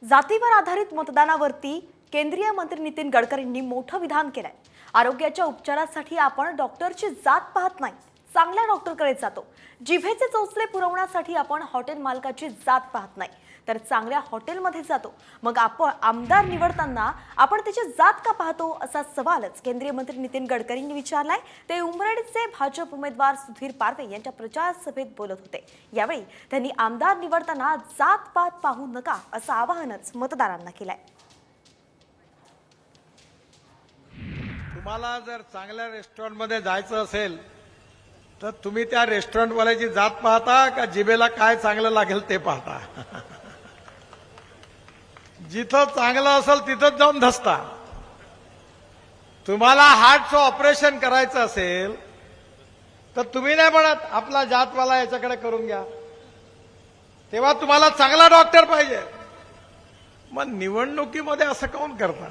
जातीवर आधारित मतदानावरती केंद्रीय मंत्री नितीन गडकरींनी मोठं विधान केलंय। आरोग्याच्या उपचारासाठी आपण डॉक्टरची जात पाहत नाही, चांगल्या डॉक्टरकडे जातो। जिभेचे चोचले पुरवण्यासाठी आपण हॉटेल मालकाची जात पाहत नाही, तर चांगल्या हॉटेलमध्ये जातो। मग आपण आमदार निवडताना आपण त्याची जात का पाहतो, असा सवालच केंद्रीय मंत्री नितीन गडकरींनी विचारलाय। ते उमरेडचे भाजप उमेदवार सुधीर पारवे यांच्या प्रचार सभेत बोलत होते। यावेळी त्यांनी आमदार निवडताना जात पात पाहू नका, असं आवाहनच मतदारांना केलंय। तुम्हाला जर चांगल्या रेस्टॉरंटमध्ये जायचं असेल तर तुम्ही त्या रेस्टॉरंटवाल्याची जात पाहता का जिभेला काय चांगलं लागेल ते पाहता? जिथं चांगलं असेल तिथंच जाऊन धसता। तुम्हाला हार्टचं ऑपरेशन करायचं असेल तर तुम्ही नाही म्हणत आपला जातवाला याच्याकडे करून घ्या, तेव्हा तुम्हाला चांगला डॉक्टर पाहिजे। मग निवडणुकीमध्ये असं काऊन करता?